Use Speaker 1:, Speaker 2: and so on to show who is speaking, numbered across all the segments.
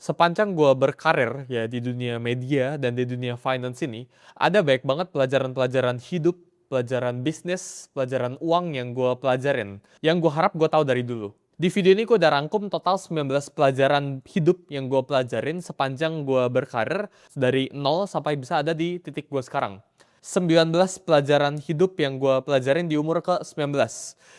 Speaker 1: Sepanjang gue berkarir ya di dunia media dan di dunia finance ini, ada banyak banget pelajaran-pelajaran hidup, pelajaran bisnis, pelajaran uang yang gue pelajarin. Yang gue harap gue tahu dari dulu. Di video ini gue udah rangkum total 19 pelajaran hidup yang gue pelajarin sepanjang gue berkarir dari nol sampai bisa ada di titik gue sekarang. 19 pelajaran hidup yang gue pelajarin di umur ke-19.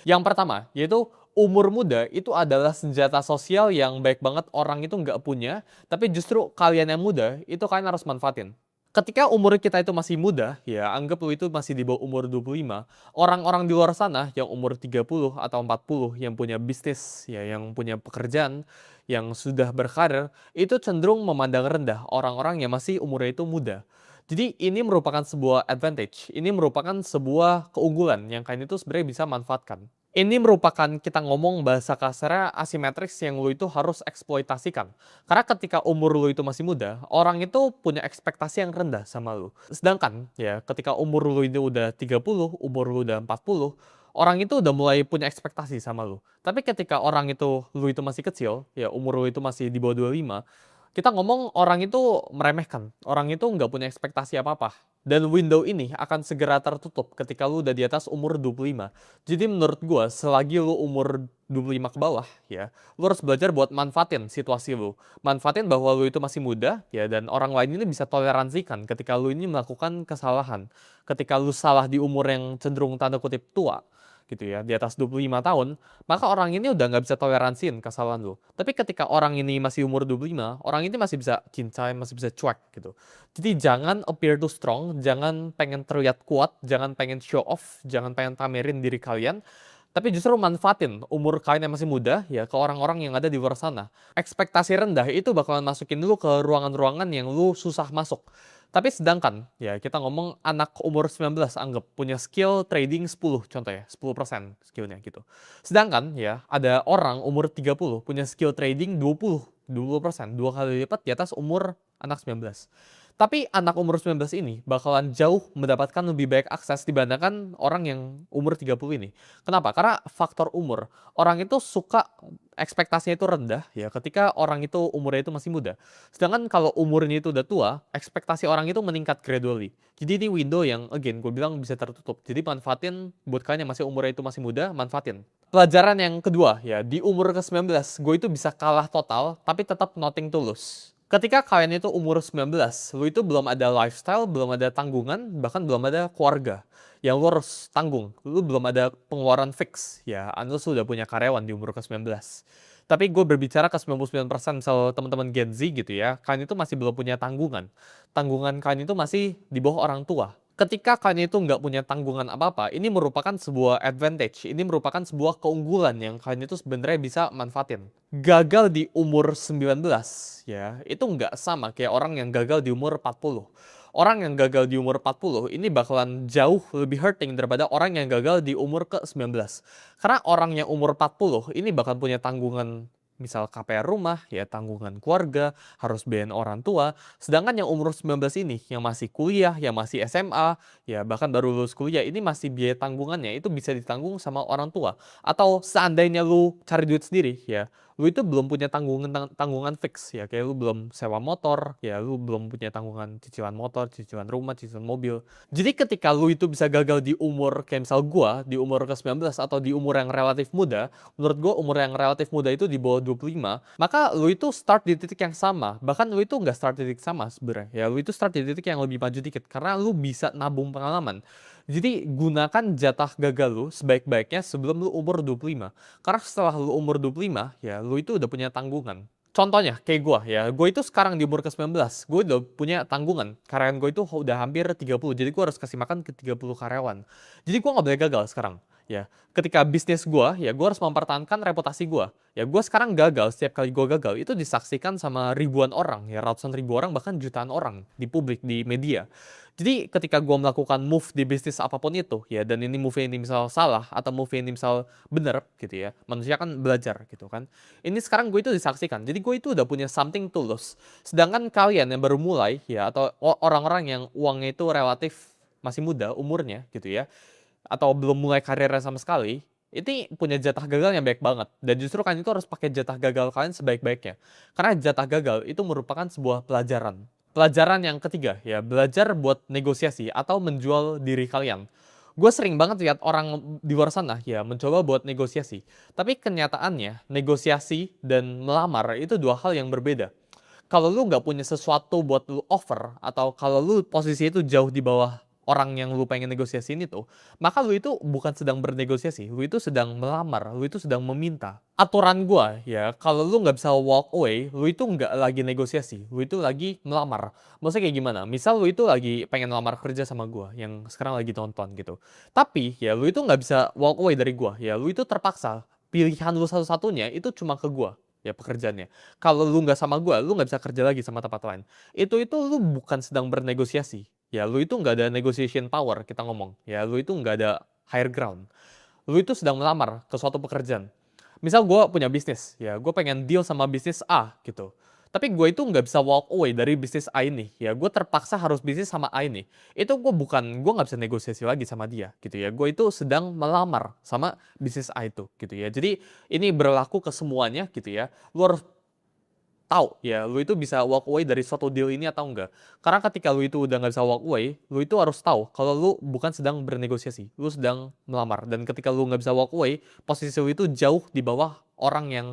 Speaker 1: Yang pertama, yaitu umur muda itu adalah senjata sosial yang baik banget orang itu nggak punya, tapi justru kalian yang muda, itu kalian harus manfaatin. Ketika umur kita itu masih muda, ya anggap lu itu masih di bawah umur 25, orang-orang di luar sana yang umur 30 atau 40 yang punya bisnis, ya yang punya pekerjaan, yang sudah berkarir, itu cenderung memandang rendah orang-orang yang masih umurnya itu muda. Jadi ini merupakan sebuah advantage, ini merupakan sebuah keunggulan yang kalian itu sebenarnya bisa manfaatkan. Ini merupakan kita ngomong bahasa kasarnya asimetrics yang lu itu harus eksploitasikan. Karena ketika umur lu itu masih muda, orang itu punya ekspektasi yang rendah sama lu. Sedangkan ya ketika umur lu itu udah 30, umur lu udah 40, orang itu udah mulai punya ekspektasi sama lu. Tapi ketika orang itu lu itu masih kecil, ya umur lu itu masih di bawah 25, kita ngomong orang itu meremehkan. Orang itu nggak punya ekspektasi apa-apa. Dan window ini akan segera tertutup ketika lu udah di atas umur 25. Jadi menurut gue, selagi lu umur 25 ke bawah, ya, lu harus belajar buat manfaatin situasi lu. Manfaatin bahwa lu itu masih muda, ya, dan orang lain ini bisa toleransikan ketika lu ini melakukan kesalahan. Ketika lu salah di umur yang cenderung tanda kutip tua, gitu ya, di atas 25 tahun, maka orang ini udah nggak bisa toleransiin kesalahan lu. Tapi ketika orang ini masih umur 25, orang ini masih bisa cincai, masih bisa cuek gitu. Jadi jangan appear too strong, jangan pengen terlihat kuat, jangan pengen show off, jangan pengen pamerin diri kalian, tapi justru manfaatin umur kalian yang masih muda ya ke orang-orang yang ada di luar sana. Ekspektasi rendah itu bakalan masukin lu ke ruangan-ruangan yang lu susah masuk. Tapi sedangkan ya kita ngomong anak umur 19 anggap punya skill trading 10 contoh ya, 10% skillnya gitu. Sedangkan ya ada orang umur 30 punya skill trading 20%, 2 kali lipat di atas umur anak 19. Tapi anak umur 19 ini bakalan jauh mendapatkan lebih banyak akses dibandingkan orang yang umur 30 ini. Kenapa? Karena faktor umur. Orang itu suka ekspektasinya itu rendah ya ketika orang itu umurnya itu masih muda. Sedangkan kalau umurnya itu udah tua, ekspektasi orang itu meningkat gradually. Jadi ini window yang again gue bilang bisa tertutup. Jadi manfaatin buat kalian yang masih umurnya itu masih muda, manfaatin. Pelajaran yang kedua ya, di umur ke-19 gue itu bisa kalah total tapi tetap nothing to lose. Ketika kalian itu umur 19, lu itu belum ada lifestyle, belum ada tanggungan, bahkan belum ada keluarga yang lu harus tanggung. Lu belum ada pengeluaran fix, ya unless lu udah punya karyawan di umur ke-19. Tapi gue berbicara ke 99% misal teman-teman Gen Z gitu ya, kalian itu masih belum punya tanggungan. Tanggungan kalian itu masih di bawah orang tua. Ketika kalian itu nggak punya tanggungan apa-apa, ini merupakan sebuah advantage, ini merupakan sebuah keunggulan yang kalian itu sebenarnya bisa manfaatin. Gagal di umur 19, ya, itu nggak sama kayak orang yang gagal di umur 40. Orang yang gagal di umur 40 ini bakalan jauh lebih hurting daripada orang yang gagal di umur ke-19. Karena orang yang umur 40 ini bakal punya tanggungan misal KPR rumah, ya tanggungan keluarga, harus bayarin orang tua. Sedangkan yang umur 19 ini, yang masih kuliah, yang masih SMA, ya bahkan baru lulus kuliah, ini masih biaya tanggungannya, itu bisa ditanggung sama orang tua. Atau seandainya lu cari duit sendiri, ya lu itu belum punya tanggungan fix ya kayak lu belum sewa motor ya lu belum punya tanggungan cicilan motor, cicilan rumah, cicilan mobil. Jadi ketika lu itu bisa gagal di umur kayak misal gua di umur ke-19 atau di umur yang relatif muda, menurut gua umur yang relatif muda itu di bawah 25, maka lu itu start di titik yang sama. Bahkan lu itu nggak start di titik sama sebenarnya. Ya lu itu start di titik yang lebih maju dikit karena lu bisa nabung pengalaman. Jadi gunakan jatah gagal lu sebaik-baiknya sebelum lu umur 25. Karena setelah lu umur 25, ya lu itu udah punya tanggungan. Contohnya kayak gue ya, gue itu sekarang di umur ke-19, gue udah punya tanggungan. Karyawan gue itu udah hampir 30, jadi gue harus kasih makan ke 30 karyawan. Jadi gue nggak boleh gagal sekarang. Ya, ketika bisnis gue, ya gue harus mempertahankan reputasi gue. Ya gue sekarang gagal, setiap kali gue gagal itu disaksikan sama ribuan orang, ya ratusan ribu orang bahkan jutaan orang di publik, di media. Jadi ketika gue melakukan move di bisnis apapun itu, ya dan ini move ini misal salah atau move ini misal bener gitu ya, manusia kan belajar gitu kan. Ini sekarang gue itu disaksikan, jadi gue itu udah punya something to lose. Sedangkan kalian yang baru mulai ya atau orang-orang yang uangnya itu relatif masih muda umurnya gitu ya, atau belum mulai karirnya sama sekali, ini punya jatah gagal yang baik banget. Dan justru kalian itu harus pakai jatah gagal kalian sebaik-baiknya. Karena jatah gagal itu merupakan sebuah pelajaran. Pelajaran yang ketiga, ya, belajar buat negosiasi atau menjual diri kalian. Gue sering banget lihat orang di luar sana ya mencoba buat negosiasi. Tapi kenyataannya negosiasi dan melamar itu dua hal yang berbeda. Kalau lu nggak punya sesuatu buat lu offer atau kalau lu posisi itu jauh di bawah orang yang lu pengen negosiasiin itu, maka lu itu bukan sedang bernegosiasi, lu itu sedang melamar, lu itu sedang meminta. Aturan gua ya, kalau lu nggak bisa walk away, lu itu nggak lagi negosiasi, lu itu lagi melamar. Maksudnya kayak gimana? Misal lu itu lagi pengen lamar kerja sama gua, yang sekarang lagi nonton gitu. Tapi ya lu itu nggak bisa walk away dari gua, ya lu itu terpaksa. Pilihan lu satu-satunya itu cuma ke gua ya pekerjaannya. Kalau lu nggak sama gua, lu nggak bisa kerja lagi sama tempat lain. Itu lu bukan sedang bernegosiasi. Ya, lu itu nggak ada negotiation power kita ngomong. Ya, lu itu nggak ada higher ground. Lu itu sedang melamar ke suatu pekerjaan. Misal gue punya bisnis, ya gue pengen deal sama bisnis A gitu. Tapi gue itu nggak bisa walk away dari bisnis A ini. Ya gue terpaksa harus bisnis sama A ini. Itu gue nggak bisa negosiasi lagi sama dia gitu ya. Gue itu sedang melamar sama bisnis A itu gitu ya. Jadi ini berlaku ke semuanya gitu ya. Lu harus tahu ya, lu itu bisa walk away dari suatu deal ini atau enggak. Karena ketika lu itu udah nggak bisa walk away, lu itu harus tahu kalau lu bukan sedang bernegosiasi, lu sedang melamar. Dan ketika lu nggak bisa walk away, posisi lu itu jauh di bawah orang yang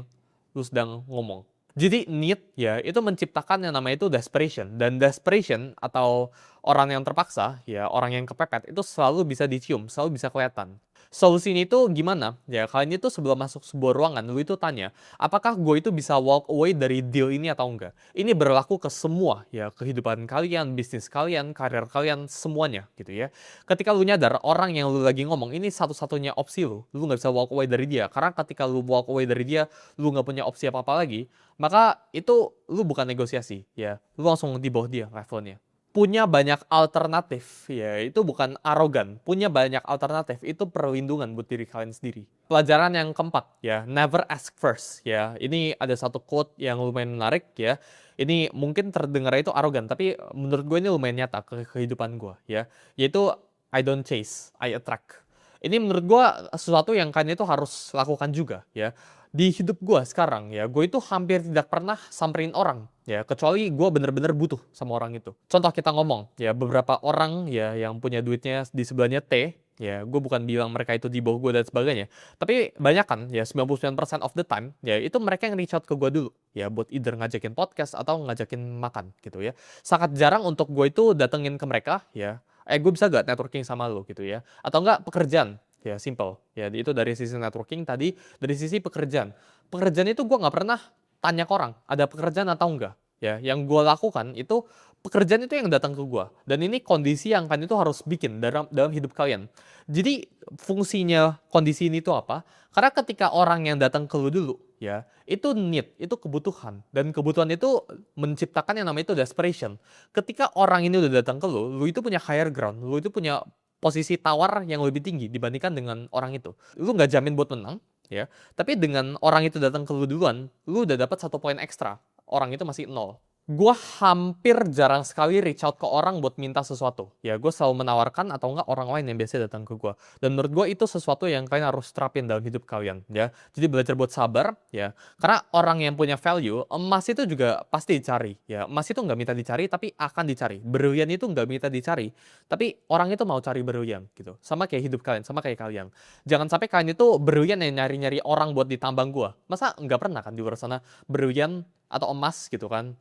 Speaker 1: lu sedang ngomong. Jadi need ya itu menciptakan yang namanya itu desperation, dan desperation atau orang yang terpaksa ya orang yang kepepet itu selalu bisa dicium, selalu bisa kelihatan. Solusinya itu gimana? Ya kalian itu sebelum masuk sebuah ruangan lu itu tanya, apakah gue itu bisa walk away dari deal ini atau enggak? Ini berlaku ke semua ya, kehidupan kalian, bisnis kalian, karir kalian, semuanya gitu ya. Ketika lu nyadar orang yang lu lagi ngomong ini satu-satunya opsi lu nggak bisa walk away dari dia. Karena ketika lu walk away dari dia, lu nggak punya opsi apa-apa lagi, maka itu lu bukan negosiasi ya. Lu langsung di bawah dia levelnya. Punya banyak alternatif ya, itu bukan arogan. Punya banyak alternatif itu perlindungan buat diri kalian sendiri. Pelajaran yang keempat ya, never ask first ya. Ini ada satu quote yang lumayan menarik ya. Ini mungkin terdengar itu arogan, tapi menurut gue ini lumayan nyata ke kehidupan gue ya. Yaitu I don't chase, I attract. Ini menurut gue sesuatu yang kalian itu harus lakukan juga ya. Di hidup gue sekarang ya, gue itu hampir tidak pernah samperin orang ya, kecuali gue bener-bener butuh sama orang itu. Contoh kita ngomong ya, beberapa orang ya yang punya duitnya di sebelahnya T ya, gue bukan bilang mereka itu di bawah gue dan sebagainya, tapi banyak kan ya 99% of the time ya itu mereka yang reach out ke gue dulu ya buat either ngajakin podcast atau ngajakin makan gitu ya. Sangat jarang untuk gue itu datengin ke mereka ya, gue bisa gak networking sama lo gitu ya, atau enggak pekerjaan. Ya, simple. Ya, itu dari sisi networking tadi, dari sisi pekerjaan. Pekerjaan itu gue nggak pernah tanya ke orang, ada pekerjaan atau enggak. Ya, yang gue lakukan itu, pekerjaan itu yang datang ke gue. Dan ini kondisi yang kalian itu harus bikin dalam hidup kalian. Jadi, fungsinya kondisi ini tuh apa? Karena ketika orang yang datang ke lu dulu, ya, itu need, itu kebutuhan. Dan kebutuhan itu menciptakan yang namanya itu desperation. Ketika orang ini udah datang ke lu itu punya higher ground, lu itu punya posisi tawar yang lebih tinggi dibandingkan dengan orang itu. Lu nggak jamin buat menang, ya. Tapi dengan orang itu datang ke lu duluan, lu udah dapat 1 poin ekstra. Orang itu masih 0. Gue hampir jarang sekali reach out ke orang buat minta sesuatu. Ya, gue selalu menawarkan atau enggak orang lain yang biasa datang ke gue. Dan menurut gue itu sesuatu yang kalian harus terapin dalam hidup kalian, ya. Jadi belajar buat sabar, ya. Karena orang yang punya value, emas itu juga pasti dicari, ya. Emas itu nggak minta dicari, tapi akan dicari. Berlian itu nggak minta dicari, tapi orang itu mau cari berlian, gitu. Sama kayak hidup kalian, sama kayak kalian. Jangan sampai kalian itu berlian yang nyari-nyari orang buat ditambang gue. Masa nggak pernah kan di luar sana berlian atau emas gitu kan,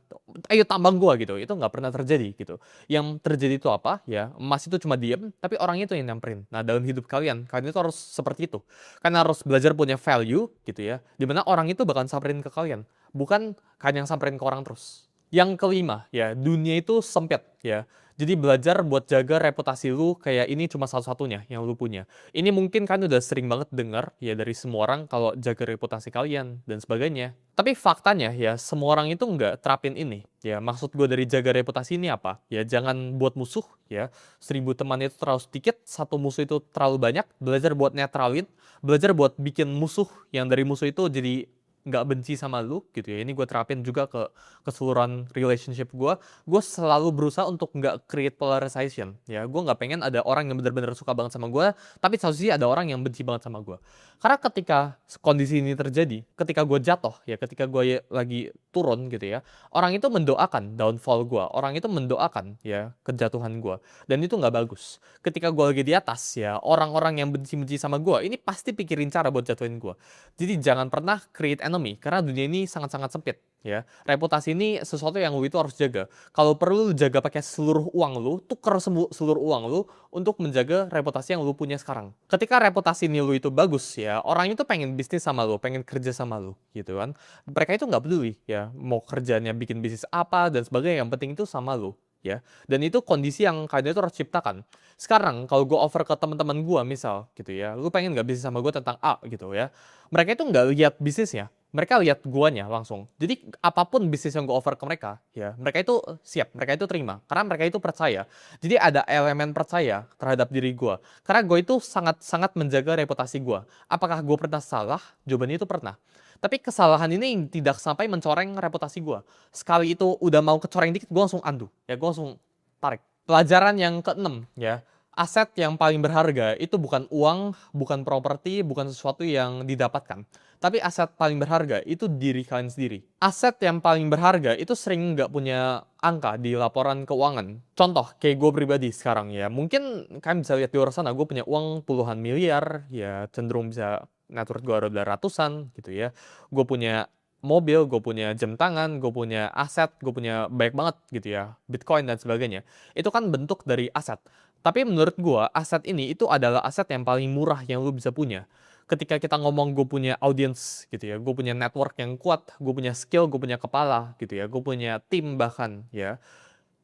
Speaker 1: ayo tambang gua gitu, itu nggak pernah terjadi gitu. Yang terjadi itu apa ya, emas itu cuma diem tapi orang itu yang nyamperin. Nah dalam hidup kalian itu harus seperti itu, kalian harus belajar punya value gitu ya, dimana orang itu bakal samperin ke kalian, bukan kalian yang samperin ke orang terus. Yang kelima ya, dunia itu sempit ya. Jadi belajar buat jaga reputasi lu, kayak ini cuma satu-satunya yang lu punya. Ini mungkin kan udah sering banget dengar ya dari semua orang kalau jaga reputasi kalian dan sebagainya. Tapi faktanya ya semua orang itu nggak terapin ini. Ya maksud gue dari jaga reputasi ini apa? Ya jangan buat musuh ya. 1000 teman itu terlalu sedikit, satu musuh itu terlalu banyak. Belajar buat netralin, belajar buat bikin musuh yang dari musuh itu jadi nggak benci sama lu gitu ya. Ini gue terapin juga ke keseluruhan relationship gue. Gue selalu berusaha untuk nggak create polarization ya. Gue nggak pengen ada orang yang benar-benar suka banget sama gue, tapi satu sisi ada orang yang benci banget sama gue. Karena ketika kondisi ini terjadi, ketika gue jatuh ya, ketika gue lagi turun gitu ya, orang itu mendoakan downfall gue, orang itu mendoakan ya kejatuhan gue, dan itu nggak bagus. Ketika gue lagi di atas ya, orang-orang yang benci-benci sama gue ini pasti pikirin cara buat jatuhin gue. Jadi jangan pernah create enemy, karena dunia ini sangat-sangat sempit ya. Reputasi ini sesuatu yang lu itu harus jaga. Kalau perlu lu jaga pakai seluruh uang lu, tuker seluruh uang lu untuk menjaga reputasi yang lu punya sekarang. Ketika reputasi ini lu itu bagus ya, orang itu pengen bisnis sama lu, pengen kerja sama lu gitu kan. Mereka itu nggak peduli ya, mau kerjanya bikin bisnis apa dan sebagainya, yang penting itu sama lu ya. Dan itu kondisi yang kalian itu harus ciptakan. Sekarang kalau gue offer ke teman-teman gue misal gitu ya, lu pengen nggak bisnis sama gue tentang A gitu ya, mereka itu nggak lihat bisnisnya, mereka lihat guanya langsung. Jadi apapun bisnis yang gue offer ke mereka ya, mereka itu siap, mereka itu terima karena mereka itu percaya. Jadi ada elemen percaya terhadap diri gue, karena gue itu sangat-sangat menjaga reputasi gue. Apakah gue pernah salah? Jawabannya itu pernah. Tapi kesalahan ini tidak sampai mencoreng reputasi gue. Sekali itu udah mau kecoreng dikit, gue langsung undo ya, gue langsung tarik. Pelajaran yang keenam ya, aset yang paling berharga itu bukan uang, bukan properti, bukan sesuatu yang didapatkan. Tapi aset paling berharga itu diri kalian sendiri. Aset yang paling berharga itu sering nggak punya angka di laporan keuangan. Contoh, kayak gue pribadi sekarang ya. Mungkin kalian bisa lihat di luar sana, gue punya uang puluhan miliar, ya cenderung bisa net worth gue ada ratusan gitu ya. Gue punya mobil, gue punya jam tangan, gue punya aset, gue punya banyak banget gitu ya, Bitcoin dan sebagainya. Itu kan bentuk dari aset. Tapi menurut gue, aset ini itu adalah aset yang paling murah yang lu bisa punya. Ketika kita ngomong gue punya audience gitu ya, gue punya network yang kuat, gue punya skill, gue punya kepala gitu ya, gue punya tim bahkan ya.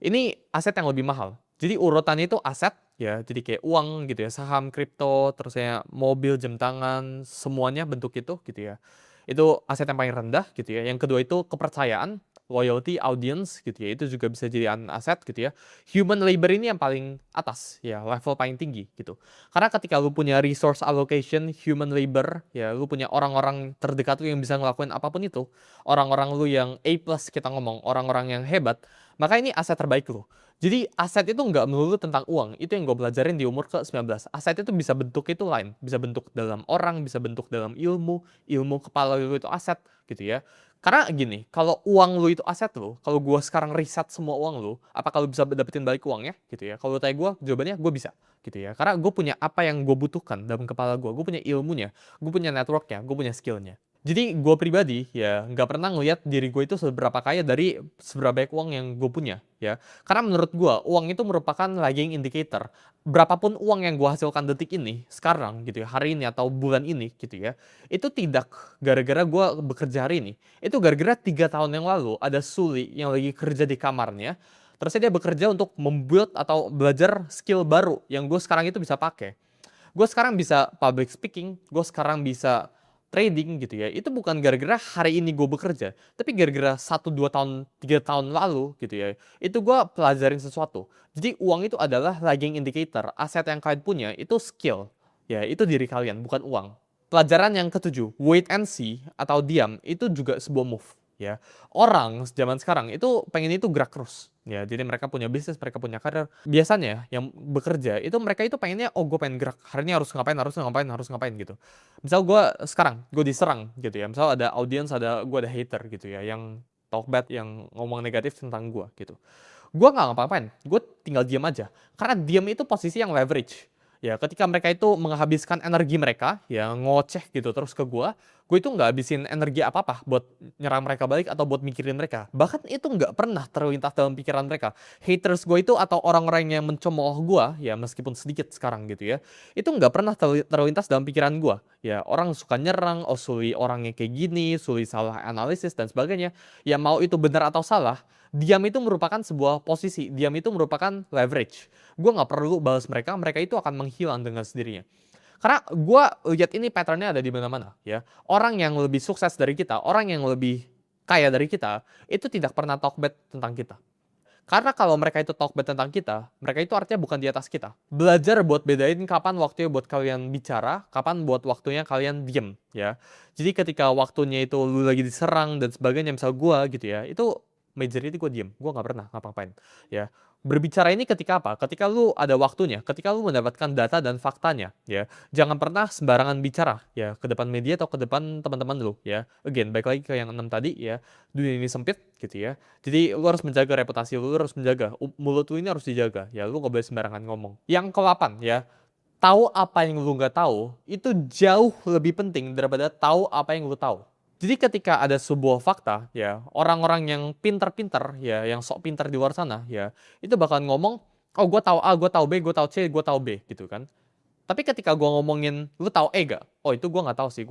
Speaker 1: Ini aset yang lebih mahal. Jadi urutannya itu aset ya, jadi kayak uang gitu ya, saham, kripto, terus ya mobil, jam tangan, semuanya bentuk itu gitu ya. Itu aset yang paling rendah gitu ya. Yang kedua itu kepercayaan, loyalty, audience gitu ya. Itu juga bisa jadi aset gitu ya. Human labor ini yang paling atas ya, level paling tinggi gitu. Karena ketika lu punya resource allocation, human labor ya, lu punya orang-orang terdekat lu yang bisa ngelakuin apapun itu. Orang-orang lu yang A+ kita ngomong, orang-orang yang hebat, maka ini aset terbaik lu. Jadi aset itu nggak melulu tentang uang. Itu yang gue pelajarin di umur ke-19. Aset itu bisa bentuk itu lain. Bisa bentuk dalam orang, bisa bentuk dalam ilmu kepala lu itu aset gitu ya. Karena gini, kalau uang lu itu aset lu, kalau gue sekarang riset semua uang lu, apa kalau bisa dapetin balik uangnya gitu ya. Kalau tanya gue, jawabannya gue bisa gitu ya. Karena gue punya apa yang gue butuhkan dalam kepala gue punya ilmunya, gue punya networknya, gue punya skillnya. Jadi gue pribadi ya nggak pernah ngeliat diri gue itu seberapa kaya dari seberapa banyak uang yang gue punya ya. Karena menurut gue uang itu merupakan lagging indicator. Berapapun uang yang gue hasilkan detik ini, sekarang gitu ya, hari ini atau bulan ini gitu ya, itu tidak gara-gara gue bekerja hari ini. Itu gara-gara 3 tahun yang lalu ada Suli yang lagi kerja di kamarnya. Terus dia bekerja untuk membuild atau belajar skill baru yang gue sekarang itu bisa pakai. Gue sekarang bisa public speaking, gue sekarang bisa trading gitu ya. Itu bukan gara-gara hari ini gue bekerja, tapi gara-gara 1, 2 tahun, 3 tahun lalu gitu ya. Itu gue pelajarin sesuatu. Jadi uang itu adalah lagging indicator. Aset yang kalian punya itu skill. Ya, itu diri kalian, bukan uang. Pelajaran yang ketujuh, wait and see atau diam, itu juga sebuah move. Ya, orang zaman sekarang itu pengen itu gerak terus. Ya, jadi mereka punya bisnis, mereka punya karir. Biasanya yang bekerja itu mereka itu pengennya, oh gue pengen gerak, hari ini harus ngapain, harus ngapain, harus ngapain gitu. Misal gue sekarang, gue diserang gitu ya. Misal ada audience, gue ada hater gitu ya, yang talk bad, yang ngomong negatif tentang gue gitu. Gue nggak ngapa-ngapain, gue tinggal diam aja. Karena diam itu posisi yang leverage. Ya, ketika mereka itu menghabiskan energi mereka, ya ngoceh gitu terus ke gue itu nggak habisin energi apa-apa buat nyerang mereka balik atau buat mikirin mereka. Bahkan itu nggak pernah terlintas dalam pikiran mereka. Haters gue itu atau orang-orang yang mencemooh gue, ya meskipun sedikit sekarang gitu ya, itu nggak pernah terlintas dalam pikiran gue. Ya, orang suka nyerang, oh Suli orangnya kayak gini, Suli salah analisis dan sebagainya. Ya mau itu benar atau salah, diam itu merupakan sebuah posisi, diam itu merupakan leverage. Gue nggak perlu balas mereka, mereka itu akan menghilang dengan sendirinya. Karena gue lihat ini patternnya ada di mana-mana ya. Orang yang lebih sukses dari kita, orang yang lebih kaya dari kita, itu tidak pernah talk bad tentang kita. Karena kalau mereka itu talk bad tentang kita, mereka itu artinya bukan di atas kita. Belajar buat bedain kapan waktunya buat kalian bicara, kapan buat waktunya kalian diem, ya. Jadi ketika waktunya itu lu lagi diserang dan sebagainya, misal gua gitu ya, itu majority gue diem, gue nggak pernah ngapa-ngapain, ya. Berbicara ini ketika apa? Ketika lu ada waktunya, ketika lu mendapatkan data dan faktanya, ya. Jangan pernah sembarangan bicara, ya, ke depan media atau ke depan teman-teman lu, ya. Again, balik lagi ke yang 6 tadi, ya. Dunia ini sempit, gitu ya. Jadi lu harus menjaga reputasi lu, harus menjaga mulut lu ini harus dijaga, ya. Lu nggak boleh sembarangan ngomong. Yang ke-8, ya. Tahu apa yang lu nggak tahu, itu jauh lebih penting daripada tahu apa yang lu tahu. Jadi ketika ada sebuah fakta, ya, orang-orang yang pintar-pintar, ya, yang sok pintar di luar sana, ya, itu bakalan ngomong, oh gue tahu A, gue tahu B, gue tahu C, gue tahu B, gitu kan. Tapi ketika gue ngomongin, lu tahu E gak? Oh itu gue nggak tahu sih,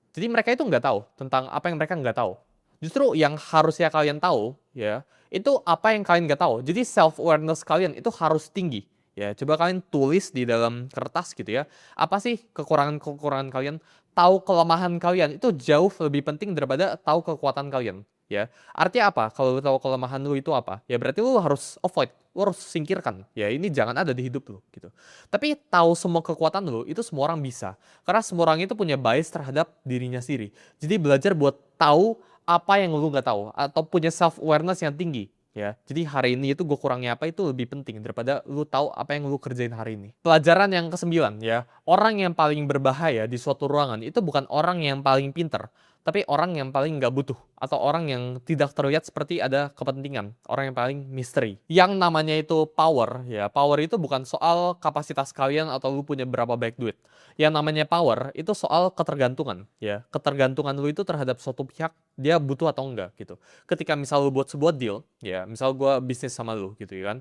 Speaker 1: Jadi mereka itu nggak tahu tentang apa yang mereka nggak tahu. Justru yang harusnya kalian tahu, ya, itu apa yang kalian nggak tahu. Jadi self-awareness kalian itu harus tinggi. Ya, coba kalian tulis di dalam kertas gitu ya. Apa sih kekurangan-kekurangan kalian? Tahu kelemahan kalian itu jauh lebih penting daripada tahu kekuatan kalian. Ya, artinya apa? Kalau lu tahu kelemahan lu itu apa? Ya berarti lu harus avoid, lu harus singkirkan. Ya ini jangan ada di hidup lu gitu. Tapi tahu semua kekuatan lu itu semua orang bisa. Karena semua orang itu punya bias terhadap dirinya sendiri. Jadi belajar buat tahu apa yang lu nggak tahu atau punya self awareness yang tinggi. Ya, jadi hari ini itu gue kurangnya apa itu lebih penting daripada lu tahu apa yang lu kerjain hari ini. Pelajaran yang ke-9 ya, orang yang paling berbahaya di suatu ruangan itu bukan orang yang paling pinter, tapi orang yang paling nggak butuh atau orang yang tidak terlihat seperti ada kepentingan, orang yang paling misteri. Yang namanya itu power, ya power itu bukan soal kapasitas kalian atau lu punya berapa banyak duit. Yang namanya power itu soal ketergantungan, ya ketergantungan lu itu terhadap suatu pihak dia butuh atau enggak gitu. Ketika misal lu buat sebuah deal, ya misal gue bisnis sama lu gitu ya kan,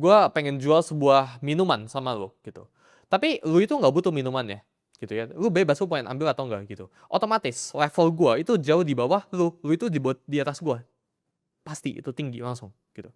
Speaker 1: gue pengen jual sebuah minuman sama lu gitu. Tapi lu itu nggak butuh minumannya gitu ya, lu bebas lu pengen ambil atau enggak gitu. Otomatis level gua itu jauh di bawah lu itu di atas gua. Pasti itu tinggi langsung gitu.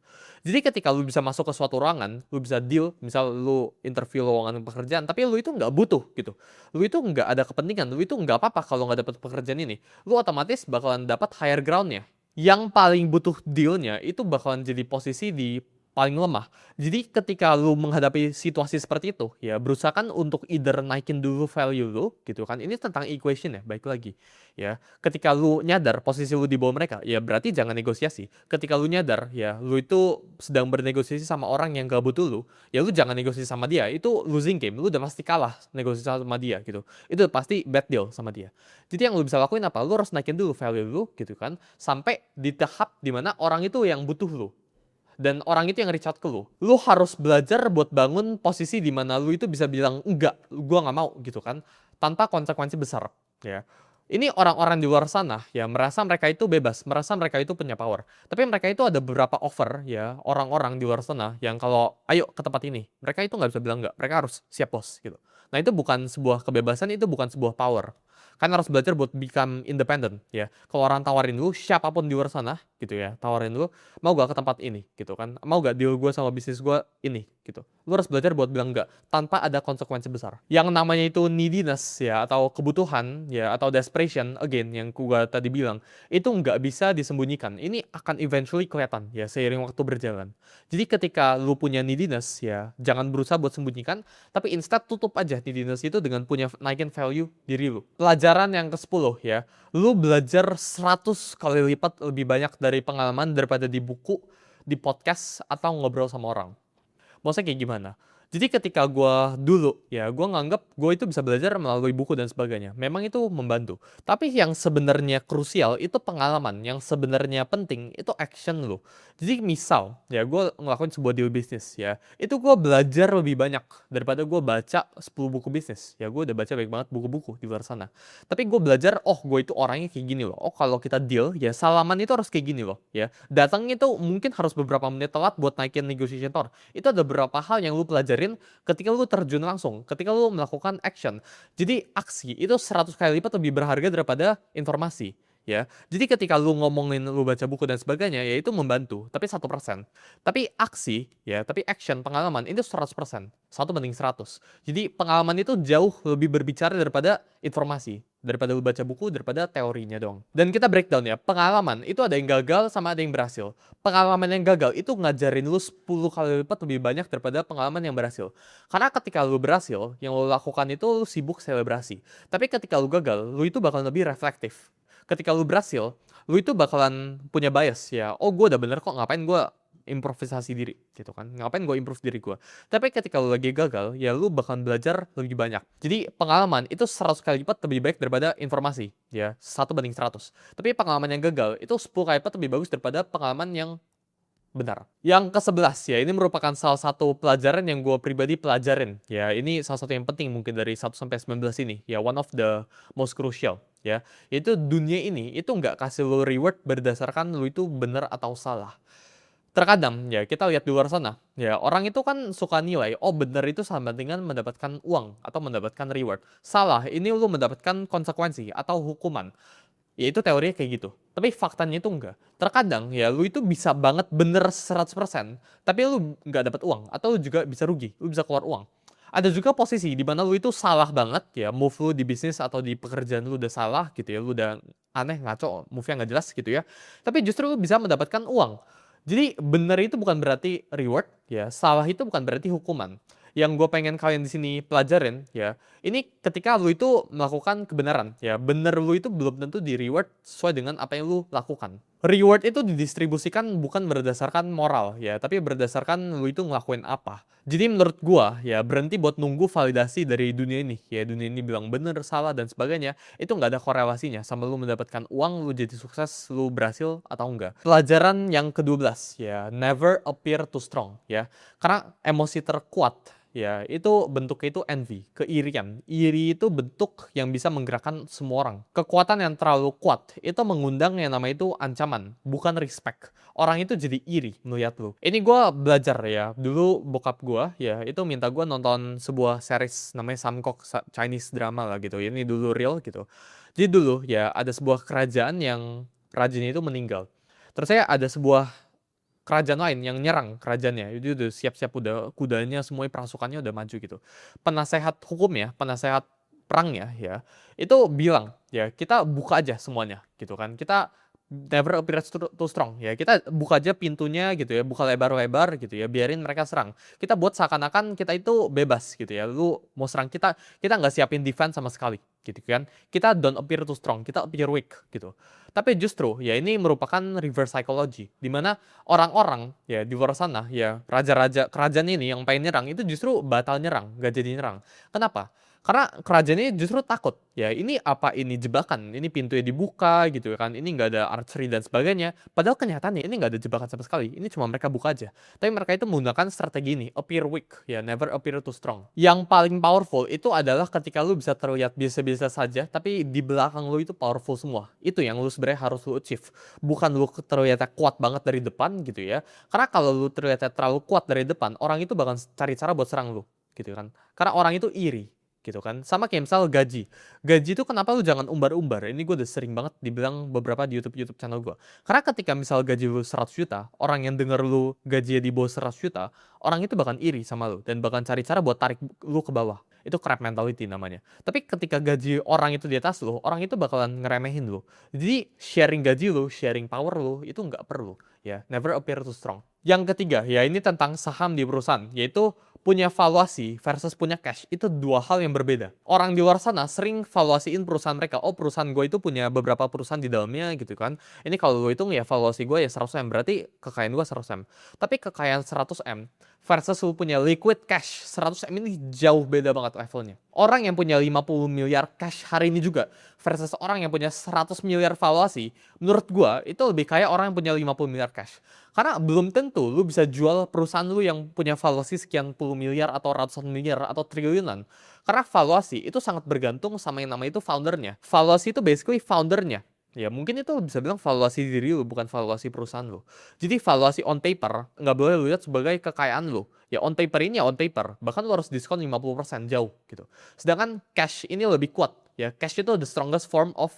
Speaker 1: Jadi ketika lu bisa masuk ke suatu ruangan, lu bisa deal, misal lu interview lowongan pekerjaan, tapi lu itu nggak butuh gitu. Lu itu nggak ada kepentingan, lu itu nggak apa-apa kalau nggak dapat pekerjaan ini. Lu otomatis bakalan dapat higher groundnya. Yang paling butuh dealnya itu bakalan jadi posisi di paling lemah. Jadi ketika lu menghadapi situasi seperti itu, ya berusahakan untuk either naikin dulu value lu, gitu kan. Ini tentang equation ya, baik lagi. Ya, ketika lu nyadar posisi lu di bawah mereka, ya berarti jangan negosiasi. Ketika lu nyadar, ya lu itu sedang bernegosiasi sama orang yang gak butuh lu, ya lu jangan negosiasi sama dia. Itu losing game, lu udah pasti kalah negosiasi sama dia gitu. Itu pasti bad deal sama dia. Jadi yang lu bisa lakuin apa? Lu harus naikin dulu value lu, gitu kan. Sampai di tahap dimana orang itu yang butuh lu. Dan orang itu yang reach out ke lu. Lu harus belajar buat bangun posisi di mana lu itu bisa bilang, enggak, gua nggak mau gitu kan. Tanpa konsekuensi besar. Ya. Ini orang-orang di luar sana ya merasa mereka itu bebas, merasa mereka itu punya power. Tapi mereka itu ada beberapa offer ya orang-orang di luar sana yang kalau ayo ke tempat ini, mereka itu nggak bisa bilang enggak, mereka harus siap bos gitu. Nah itu bukan sebuah kebebasan, itu bukan sebuah power. Kan harus belajar buat become independent ya. Kalau orang tawarin lu, siapapun di luar sana gitu ya, tawarin lu, mau gak ke tempat ini gitu kan, mau gak deal gue sama bisnis gue ini gitu. Lu harus belajar buat bilang enggak tanpa ada konsekuensi besar. Yang namanya itu neediness ya atau kebutuhan ya atau desperation again yang gue tadi bilang itu nggak bisa disembunyikan. Ini akan eventually kelihatan ya seiring waktu berjalan. Jadi ketika lu punya neediness ya jangan berusaha buat sembunyikan, tapi instead tutup aja neediness itu dengan punya naikin value diri lu. Pelajaran yang ke-10 ya, lu belajar 100 kali lipat lebih banyak dari pengalaman daripada di buku, di podcast, atau ngobrol sama orang. Maksudnya kayak gimana? Jadi ketika gue dulu, ya gue nganggap gue itu bisa belajar melalui buku dan sebagainya. Memang itu membantu. Tapi yang sebenarnya krusial itu pengalaman. Yang sebenarnya penting itu action lo. Jadi misal, ya gue ngelakuin sebuah deal bisnis ya. Itu gue belajar lebih banyak daripada gue baca 10 buku bisnis. Ya gue udah baca banyak banget buku-buku di luar sana. Tapi gue belajar, oh gue itu orangnya kayak gini loh. Oh kalau kita deal, ya salaman itu harus kayak gini loh. Ya datangnya itu mungkin harus beberapa menit telat buat naikin negotiation tower. Itu ada beberapa hal yang lu pelajarin ketika lu terjun langsung, ketika lu melakukan action. Jadi aksi itu 100 kali lipat lebih berharga daripada informasi. ya. Jadi ketika lu ngomongin lu baca buku dan sebagainya, ya itu membantu, tapi 1%. Tapi aksi, ya, tapi action, pengalaman, itu 100%. 1 banding 100. Jadi pengalaman itu jauh lebih berbicara daripada informasi. Daripada lu baca buku, daripada teorinya doang. Dan kita breakdown ya, pengalaman itu ada yang gagal sama ada yang berhasil. Pengalaman yang gagal itu ngajarin lu 10 kali lipat lebih banyak daripada pengalaman yang berhasil. Karena ketika lu berhasil, yang lu lakukan itu lu sibuk selebrasi. Tapi ketika lu gagal, lu itu bakal lebih reflektif. Ketika lu berhasil, lu itu bakalan punya bias ya. Oh, gue udah bener kok, ngapain gue improvisasi diri gitu kan. Ngapain gue improve diri gue. Tapi ketika lu lagi gagal, ya lu bakalan belajar lebih banyak. Jadi pengalaman itu 100 kali lipat lebih baik daripada informasi ya. 1 banding 100. Tapi pengalaman yang gagal itu 10 kali lipat lebih bagus daripada pengalaman yang benar. Yang ke-11 ya, ini merupakan salah satu pelajaran yang gue pribadi pelajarin. Ya, ini salah satu yang penting mungkin dari 1 sampai 19 ini. Ya, one of the most crucial. Ya, yaitu dunia ini itu nggak kasih lo reward berdasarkan lo itu benar atau salah. Terkadang ya kita lihat di luar sana, ya orang itu kan suka nilai, oh benar itu sama dengan mendapatkan uang atau mendapatkan reward. Salah, ini lo mendapatkan konsekuensi atau hukuman. Ya itu teorinya kayak gitu. Tapi faktanya itu enggak. Terkadang ya lu itu bisa banget bener 100%, tapi lu nggak dapat uang atau lu juga bisa rugi, lu bisa keluar uang. Ada juga posisi di mana lu itu salah banget ya, move lu di bisnis atau di pekerjaan lu udah salah gitu ya, lu udah aneh, ngaco, move-nya nggak jelas gitu ya. Tapi justru lu bisa mendapatkan uang. Jadi bener itu bukan berarti reward ya, salah itu bukan berarti hukuman. Yang gue pengen kalian di sini pelajarin ya, ini ketika lu itu melakukan kebenaran ya, bener lu itu belum tentu di reward sesuai dengan apa yang lu lakukan. Reward itu didistribusikan bukan berdasarkan moral ya, tapi berdasarkan lu itu ngelakuin apa. Jadi menurut gua ya, berhenti buat nunggu validasi dari dunia ini ya, dunia ini bilang bener, salah dan sebagainya, itu nggak ada korelasinya sama lu mendapatkan uang, lu jadi sukses, lu berhasil atau enggak. Pelajaran yang ke-12 ya, never appear too strong ya. Karena emosi terkuat ya, itu bentuknya itu envy, keirian. Iri itu bentuk yang bisa menggerakkan semua orang. Kekuatan yang terlalu kuat itu mengundang yang namanya itu ancaman, bukan respect. Orang itu jadi iri melihat lu. Ini gue belajar ya. Dulu bokap gue ya itu minta gue nonton sebuah series namanya Samkok, Chinese drama lah gitu. Ini dulu real gitu. Jadi dulu ya ada sebuah kerajaan yang rajanya itu meninggal. Terus saya ada sebuah kerajaan lain yang nyerang kerajaannya. Itu udah siap-siap, udah kudanya semuanya, pasukannya udah maju gitu. Penasehat hukumnya, penasehat perangnya ya, itu bilang ya kita buka aja semuanya gitu kan. Kita never appear too strong ya. Kita buka aja pintunya gitu ya, buka lebar-lebar gitu ya, biarin mereka serang. Kita buat seakan-akan kita itu bebas gitu ya. Lu mau serang kita, kita nggak siapin defense sama sekali gitu kan. Kita don't appear too strong, kita appear weak gitu. Tapi justru ya ini merupakan reverse psychology, di mana orang-orang ya di luar sana ya, raja-raja kerajaan ini yang pengen nyerang itu justru batal nyerang, gak jadi nyerang. Kenapa? Karena kerajaan ini justru takut. Ya ini apa ini jebakan? Ini pintunya dibuka gitu kan. Ini nggak ada archery dan sebagainya. Padahal kenyataannya ini nggak ada jebakan sama sekali. Ini cuma mereka buka aja. Tapi mereka itu menggunakan strategi ini. Appear weak. Ya never appear too strong. Yang paling powerful itu adalah ketika lu bisa terlihat biasa-biasa saja. Tapi di belakang lu itu powerful semua. Itu yang lu sebenarnya harus lu achieve. Bukan lu terlihat kuat banget dari depan gitu ya. Karena kalau lu terlihat terlalu kuat dari depan. Orang itu bakal cari cara buat serang lu. Gitu kan. Karena orang itu iri gitu kan. Sama kayak misal gaji. Gaji itu kenapa lu jangan umbar-umbar? Ini gue udah sering banget dibilang beberapa di YouTube channel gue. Karena ketika misal gaji lu 100 juta, orang yang denger lu gajinya di bawah 100 juta, orang itu bakal iri sama lu dan bakal cari cara buat tarik lu ke bawah. Itu crab mentality namanya. Tapi ketika gaji orang itu di atas lu, orang itu bakalan ngeremehin lu. Jadi sharing gaji lu, sharing power lu itu nggak perlu ya. Never appear too strong. Yang ketiga, ya ini tentang saham di perusahaan, yaitu punya valuasi versus punya cash itu dua hal yang berbeda. Orang di luar sana sering valuasiin perusahaan mereka. Oh, perusahaan gue itu punya beberapa perusahaan di dalamnya gitu kan. Ini kalau lo hitung ya valuasi gue ya 100M, berarti kekayaan gue 100M. Tapi kekayaan 100M versus lo punya liquid cash 100M ini jauh beda banget levelnya. Orang yang punya 50 miliar cash hari ini juga versus orang yang punya 100 miliar valuasi, menurut gue itu lebih kaya orang yang punya 50 miliar cash. Karena belum tentu lu bisa jual perusahaan lu yang punya valuasi sekian puluh miliar atau ratusan miliar atau triliunan. Karena valuasi itu sangat bergantung sama yang namanya itu foundernya. Valuasi itu basically foundernya. Ya mungkin itu bisa bilang valuasi diri lu, bukan valuasi perusahaan lu. Jadi valuasi on paper nggak boleh lu lihat sebagai kekayaan lu. Ya on paper ini ya on paper. Bahkan lu harus diskon 50% jauh gitu. Sedangkan cash ini lebih kuat. Ya cash itu the strongest form of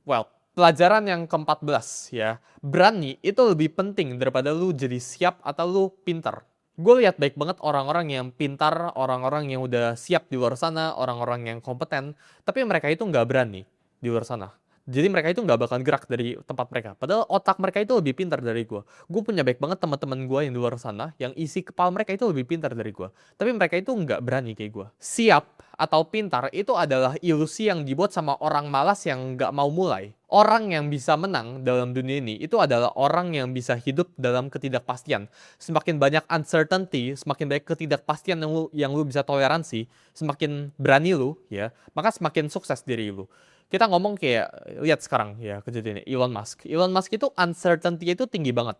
Speaker 1: wealth. Pelajaran yang ke-14 ya, berani itu lebih penting daripada lu jadi siap atau lu pintar. Gue lihat baik banget orang-orang yang pintar, orang-orang yang udah siap di luar sana, orang-orang yang kompeten, tapi mereka itu nggak berani di luar sana. Jadi mereka itu nggak bakal gerak dari tempat mereka. Padahal otak mereka itu lebih pintar dari gue. Gue punya baik banget teman-teman gue yang di luar sana, yang isi kepala mereka itu lebih pintar dari gue. Tapi mereka itu nggak berani kayak gue. Siap atau pintar itu adalah ilusi yang dibuat sama orang malas yang nggak mau mulai. Orang yang bisa menang dalam dunia ini itu adalah orang yang bisa hidup dalam ketidakpastian. Semakin banyak uncertainty, semakin banyak ketidakpastian yang lu bisa toleransi, semakin berani lu, ya, maka semakin sukses diri lu. Kita ngomong kayak, lihat sekarang ya kejadiannya, Elon Musk. Elon Musk itu uncertainty itu tinggi banget.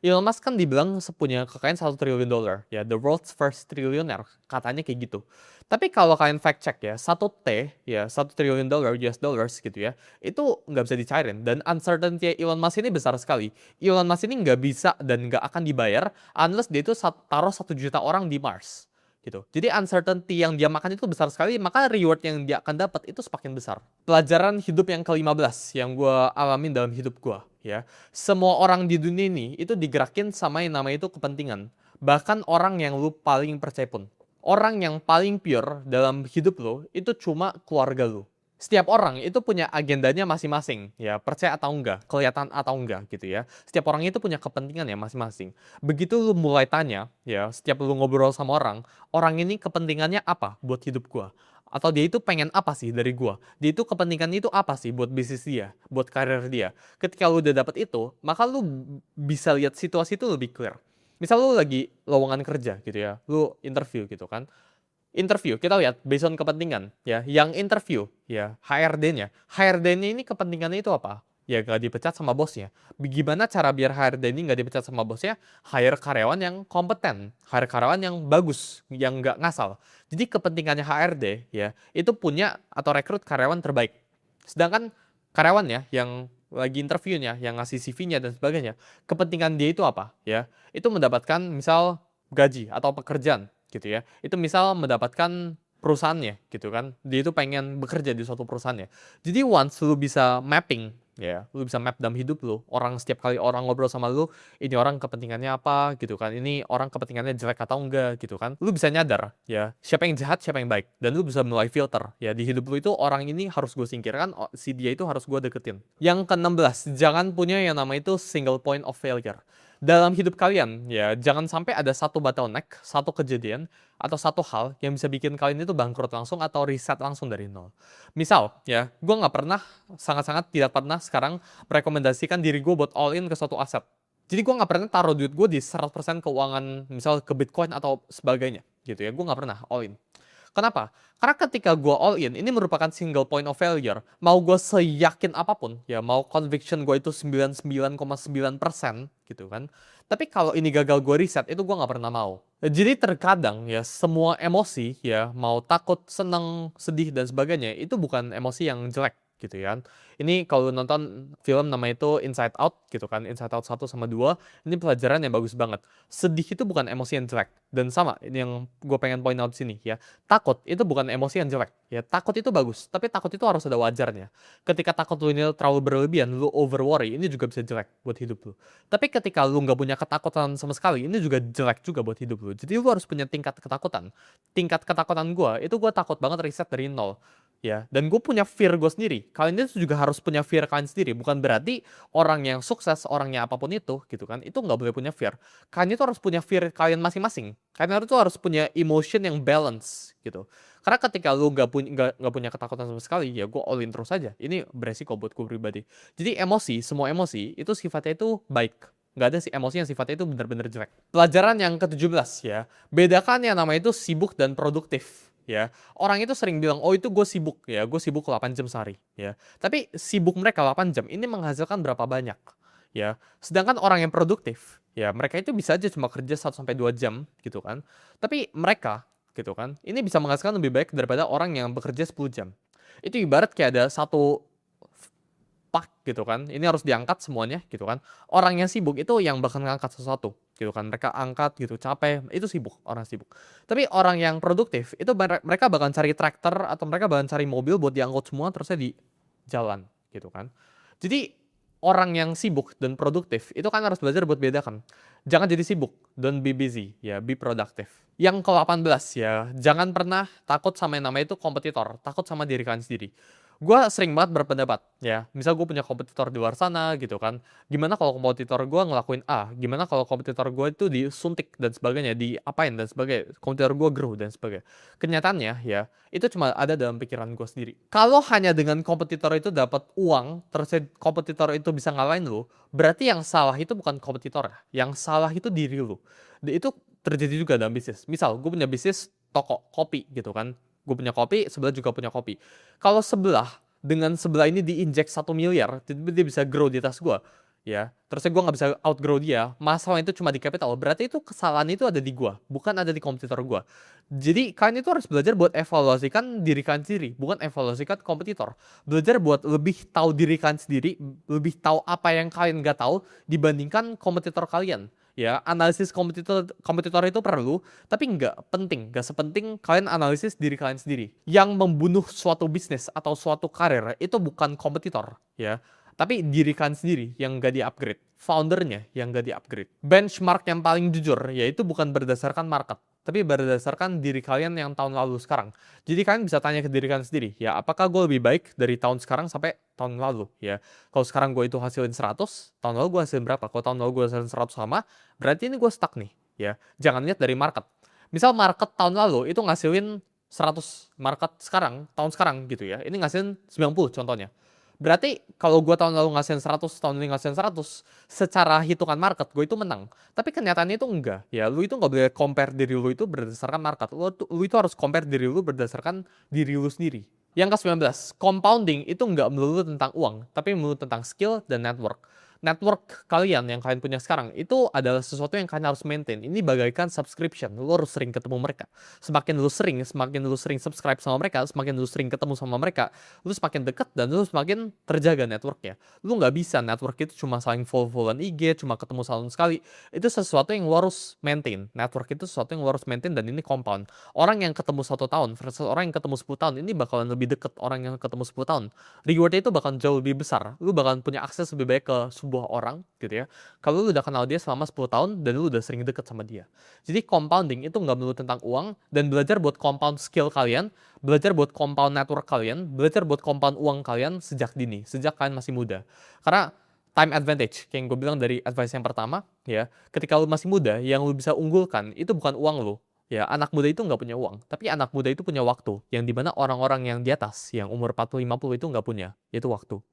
Speaker 1: Elon Musk kan dibilang punya kekayaan $1 triliun, ya, the world's first trillionaire, katanya kayak gitu. Tapi kalau kalian fact check ya, 1T, ya, $1 triliun US dollars gitu ya, itu nggak bisa dicairin. Dan uncertainty Elon Musk ini besar sekali. Elon Musk ini nggak bisa dan nggak akan dibayar unless dia itu taruh 1 juta orang di Mars. Gitu. Jadi uncertainty yang dia makan itu besar sekali, maka reward yang dia akan dapat itu semakin besar. Pelajaran hidup yang ke-15 yang gue alamin dalam hidup gue, ya. Semua orang di dunia ini itu digerakin sama yang namanya itu kepentingan. Bahkan orang yang lu paling percaya pun. Orang yang paling pure dalam hidup lo itu cuma keluarga lu. Setiap orang itu punya agendanya masing-masing, ya, percaya atau enggak, kelihatan atau enggak gitu ya. Setiap orang itu punya kepentingan ya masing-masing. Begitu lu mulai tanya, ya, setiap lu ngobrol sama orang ini kepentingannya apa buat hidup gua? Atau dia itu pengen apa sih dari gua? Dia itu kepentingannya itu apa sih buat bisnis dia, buat karir dia? Ketika lu udah dapet itu, maka lu bisa lihat situasi itu lebih clear. Misal lu lagi lowongan kerja gitu ya, lu interview gitu kan. Interview, kita lihat based on kepentingan ya. Yang interview ya, HRD-nya. HRD-nya ini kepentingannya itu apa? Ya gak dipecat sama bosnya. Gimana cara biar HRD ini gak dipecat sama bosnya? Hire karyawan yang kompeten, hire karyawan yang bagus, yang gak ngasal. Jadi kepentingannya HRD ya, itu punya atau rekrut karyawan terbaik. Sedangkan karyawan ya, yang lagi interviewnya, yang ngasih CV-nya dan sebagainya, kepentingan dia itu apa? Ya, itu mendapatkan misal gaji atau pekerjaan gitu ya. Itu misal mendapatkan perusahaannya gitu kan. Dia itu pengen bekerja di suatu perusahaannya. Jadi once lu bisa mapping ya, lu bisa map dalam hidup lu. Orang setiap kali orang ngobrol sama lu, ini orang kepentingannya apa gitu kan. Ini orang kepentingannya jelek atau enggak gitu kan. Lu bisa nyadar ya, siapa yang jahat, siapa yang baik. Dan lu bisa mulai filter ya, di hidup lu itu orang ini harus gue singkirkan, si dia itu harus gue deketin. Yang ke-16, jangan punya yang namanya itu single point of failure. Dalam hidup kalian, ya, jangan sampai ada satu bottleneck, satu kejadian, atau satu hal yang bisa bikin kalian itu bangkrut langsung atau reset langsung dari nol. Misal, ya, gue nggak pernah, sangat-sangat tidak pernah sekarang merekomendasikan diri gue buat all in ke suatu aset. Jadi gue nggak pernah taruh duit gue di 100% keuangan, misal ke Bitcoin atau sebagainya, gitu ya. Gue nggak pernah all in. Kenapa? Karena ketika gue all in, ini merupakan single point of failure. Mau gue seyakin apapun, ya mau conviction gue itu 99,9% gitu kan. Tapi kalau ini gagal gue reset, itu gue nggak pernah mau. Jadi terkadang ya semua emosi ya, mau takut, seneng, sedih dan sebagainya, itu bukan emosi yang jelek gitu ya. Ini kalau nonton film nama itu Inside Out gitu kan, Inside Out 1 sama 2, ini pelajaran yang bagus banget. Sedih itu bukan emosi yang jelek. Dan sama, ini yang gue pengen point out sini ya. Takut itu bukan emosi yang jelek. Ya, takut itu bagus, tapi takut itu harus ada wajarnya. Ketika takut lu ini terlalu berlebihan, lu over worry, ini juga bisa jelek buat hidup lu. Tapi ketika lu nggak punya ketakutan sama sekali, ini juga jelek juga buat hidup lu. Jadi lu harus punya tingkat ketakutan. Tingkat ketakutan gue, itu gue takut banget riset dari nol. Ya, dan gue punya fear gue sendiri. Kalian itu juga harus punya fear kalian sendiri. Bukan berarti orang yang sukses, orangnya apapun itu, gitu kan, itu nggak boleh punya fear. Kalian itu harus punya fear kalian masing-masing. Kalian itu harus punya emotion yang balance, gitu. Karena ketika lu nggak punya ketakutan sama sekali, ya gue all in terus aja. Ini beresiko buat gue pribadi. Jadi emosi, semua emosi itu sifatnya itu baik. Nggak ada sih emosi yang sifatnya itu benar-benar jelek. Pelajaran yang ke-17 ya, bedakan yang namanya itu sibuk dan produktif. Ya, orang itu sering bilang, oh itu gue sibuk ya, gue sibuk 8 jam sehari ya. Tapi sibuk mereka 8 jam ini menghasilkan berapa banyak ya. Sedangkan orang yang produktif ya, mereka itu bisa aja cuma kerja 1 sampai 2 jam gitu kan. Tapi mereka gitu kan, ini bisa menghasilkan lebih baik daripada orang yang bekerja 10 jam. Itu ibarat kayak ada satu pak gitu kan, ini harus diangkat semuanya gitu kan. Orang yang sibuk itu yang bakal ngangkat sesuatu gitu kan, mereka angkat gitu, capek, itu sibuk, orang sibuk. Tapi orang yang produktif itu mereka bakal cari traktor atau mereka bakal cari mobil buat diangkut semua terusnya di jalan gitu kan. Jadi, orang yang sibuk dan produktif itu kan harus belajar buat bedakan. Jangan jadi sibuk, don't be busy, ya be productive. Yang ke-18 ya, jangan pernah takut sama yang namanya itu kompetitor, takut sama diri kalian sendiri. Gua sering banget berpendapat, ya, misal gue punya kompetitor di luar sana gitu kan, gimana kalau kompetitor gue ngelakuin A, gimana kalau kompetitor gue itu disuntik dan sebagainya, diapain dan sebagainya, kompetitor gue grow dan sebagainya. Kenyataannya ya, itu cuma ada dalam pikiran gue sendiri. Kalau hanya dengan kompetitor itu dapat uang, terus kompetitor itu bisa ngalahin lu, berarti yang salah itu bukan kompetitor, yang salah itu diri lu. Dan itu terjadi juga dalam bisnis. Misal, gue punya bisnis toko kopi gitu kan. Gue punya kopi, sebelah juga punya kopi. Kalau sebelah dengan sebelah ini diinjek 1 miliar, tiba-tiba dia bisa grow di atas gue, ya. Terusnya gue nggak bisa outgrow dia. Masalah itu cuma di capital. Berarti itu kesalahan itu ada di gue, bukan ada di kompetitor gue. Jadi kalian itu harus belajar buat evaluasikan diri kalian sendiri, bukan evaluasikan kompetitor. Belajar buat lebih tahu diri kalian sendiri, lebih tahu apa yang kalian nggak tahu dibandingkan kompetitor kalian. Ya, analisis kompetitor kompetitor itu perlu, tapi nggak penting, nggak sepenting kalian analisis diri kalian sendiri. Yang membunuh suatu bisnis atau suatu karir itu bukan kompetitor, ya, tapi diri kalian sendiri yang nggak di-upgrade, foundernya yang nggak di-upgrade. Benchmark yang paling jujur yaitu bukan berdasarkan market, tapi berdasarkan diri kalian yang tahun lalu sekarang. Jadi kalian bisa tanya ke diri kalian sendiri, ya, apakah gue lebih baik dari tahun sekarang sampai tahun lalu, ya. Kalau sekarang gue itu hasilin 100, tahun lalu gue hasilin berapa? Kalau tahun lalu gue hasilin 100 sama, berarti ini gue stuck nih, ya. Jangan lihat dari market. Misal market tahun lalu itu ngasilin 100, market sekarang, tahun sekarang gitu ya, ini ngasilin 90 contohnya. Berarti kalau gue tahun lalu ngasilin 100, tahun ini ngasilin 100, secara hitungan market gue itu menang. Tapi kenyataannya itu enggak. Ya, lu itu nggak boleh compare diri lu itu berdasarkan market. Lu itu harus compare diri lu berdasarkan diri lu sendiri. Yang ke-19, compounding itu nggak melulu tentang uang, tapi melulu tentang skill dan network. Network kalian yang kalian punya sekarang itu adalah sesuatu yang kalian harus maintain. Ini bagaikan subscription. Lu harus sering ketemu mereka. Semakin lu sering subscribe sama mereka, semakin lu sering ketemu sama mereka, lu semakin dekat dan lu semakin terjaga networknya. Lu nggak bisa network itu cuma saling follow-followan IG, cuma ketemu setahun sekali. Itu sesuatu yang lu harus maintain. Network itu sesuatu yang lu harus maintain dan ini compound. Orang yang ketemu 1 tahun versus orang yang ketemu 10 tahun, ini bakalan lebih deket orang yang ketemu 10 tahun. Rewardnya itu bakal jauh lebih besar. Lu bakalan punya akses lebih baik ke sebuah orang gitu ya. Kalau lu udah kenal dia selama 10 tahun dan lu udah sering deket sama dia. Jadi compounding itu nggak melulu tentang uang, dan belajar buat compound skill kalian, belajar buat compound network kalian, belajar buat compound uang kalian sejak dini, sejak kalian masih muda. Karena time advantage, kayak yang gue bilang dari advice yang pertama, ya, ketika lu masih muda, yang lu bisa unggulkan itu bukan uang lu. Ya, anak muda itu nggak punya uang, tapi anak muda itu punya waktu, yang dimana orang-orang yang di atas, yang umur 40-50 itu nggak punya, yaitu waktu.